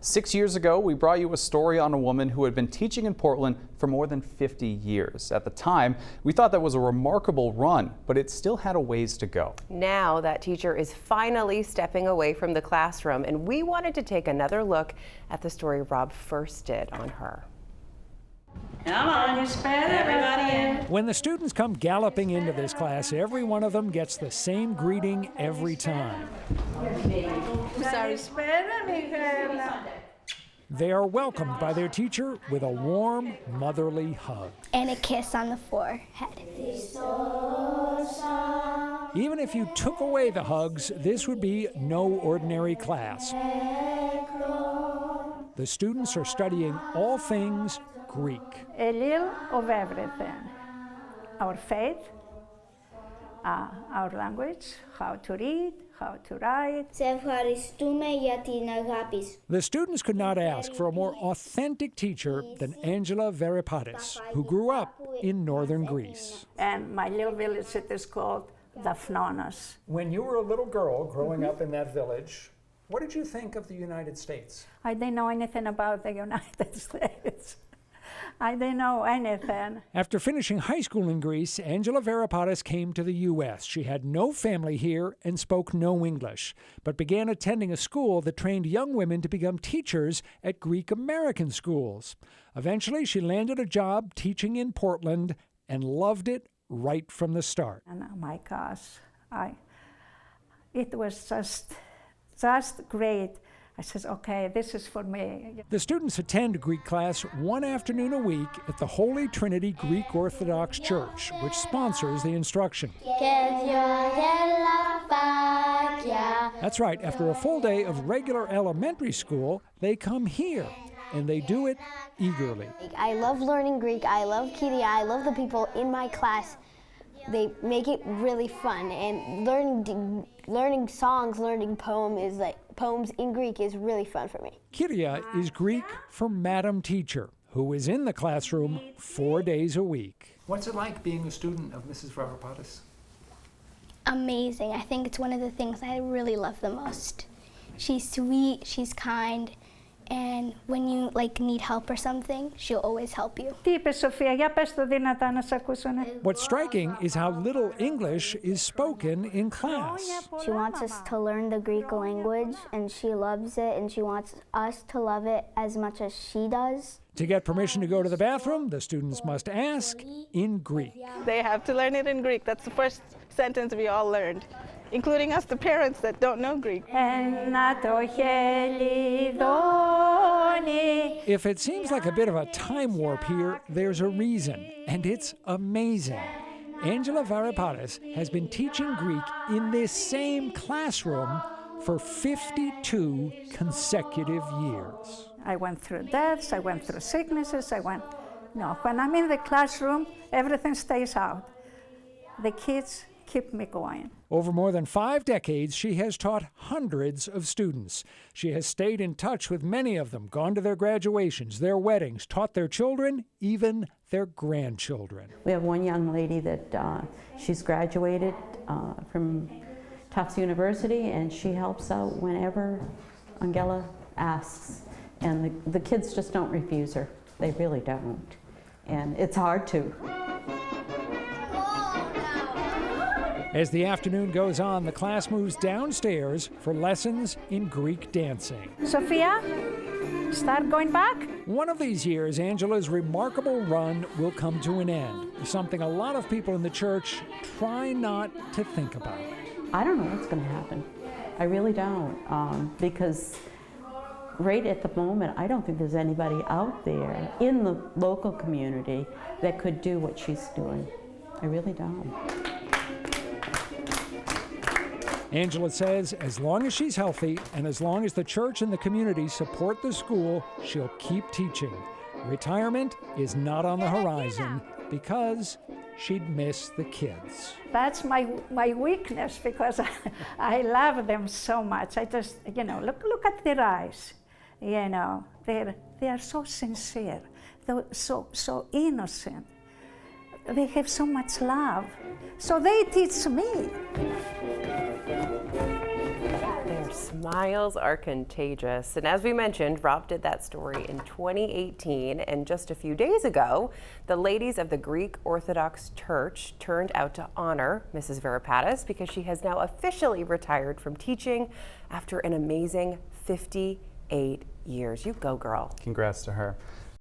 6 years ago, we brought you a story on a woman who had been teaching in Portland for more than 50 years. At the time, we thought that was a remarkable run, but it still had a ways to go. Now that teacher is finally stepping away from the classroom, and we wanted to take another look at the story Rob first did on her. Come on, everybody in. When the students come galloping into this class, every one of them gets the same greeting every time. They are welcomed by their teacher with a warm, motherly hug. And a kiss on the forehead. Even if you took away the hugs, this would be no ordinary class. The students are studying all things Greek. A little of everything. Our faith, our language, how to read, how to write. The students could not ask for a more authentic teacher than Angela Veripatis, who grew up in northern Greece. And my little village, it is called Daphnonos. When you were a little girl growing up in that village, what did you think of the United States? I didn't know anything about the United States. I didn't know anything. After finishing high school in Greece, Angela Veripatis came to the U.S. She had no family here and spoke no English, but began attending a school that trained young women to become teachers at Greek American schools. Eventually, she landed a job teaching in Portland and loved it right from the start. And oh my gosh, it was just great. I says, okay, this is for me. The students attend Greek class one afternoon a week at the Holy Trinity Greek Orthodox Church, which sponsors the instruction. That's right, after a full day of regular elementary school, they come here, and they do it eagerly. I love learning Greek, I love Kyria, I love the people in my class. They make it really fun, and learning songs, learning poems in Greek is really fun for me. Kyria is Greek for Madam Teacher, who is in the classroom 4 days a week. What's it like being a student of Mrs. Veripatis? Amazing. I think it's one of the things I really love the most. She's sweet, she's kind, and when you need help or something, she'll always help you. What's striking is how little English is spoken in class. She wants us to learn the Greek language, and she loves it, and she wants us to love it as much as she does. To get permission to go to the bathroom, the students must ask in Greek. They have to learn it in Greek. That's the first sentence we all learned, including us, the parents that don't know Greek. If it seems like a bit of a time warp here, there's a reason, and it's amazing. Angela Veripatis has been teaching Greek in this same classroom for 52 consecutive years. I went through deaths, I went through sicknesses, when I'm in the classroom, everything stays out. The kids keep me going. Over more than 5 decades, she has taught hundreds of students. She has stayed in touch with many of them, gone to their graduations, their weddings, taught their children, even their grandchildren. We have one young lady that she's graduated from Tufts University, and she helps out whenever Angela asks. And the kids just don't refuse her. They really don't. And it's hard to. As the afternoon goes on, the class moves downstairs for lessons in Greek dancing. Sophia, start going back. One of these years, Angela's remarkable run will come to an end, something a lot of people in the church try not to think about. I don't know what's going to happen. I really don't, because right at the moment, I don't think there's anybody out there in the local community that could do what she's doing. I really don't. Angela says as long as she's healthy and as long as the church and the community support the school, she'll keep teaching. Retirement is not on the horizon because she'd miss the kids. That's my weakness, because I love them so much. I just, look at their eyes. They are so sincere, they're so innocent. They have so much love. So they teach me. They're Smiles are contagious. And as we mentioned, Rob did that story in 2018. And just a few days ago, the ladies of the Greek Orthodox Church turned out to honor Mrs. Veripatis because she has now officially retired from teaching after an amazing 58 years. You go, girl. Congrats to her.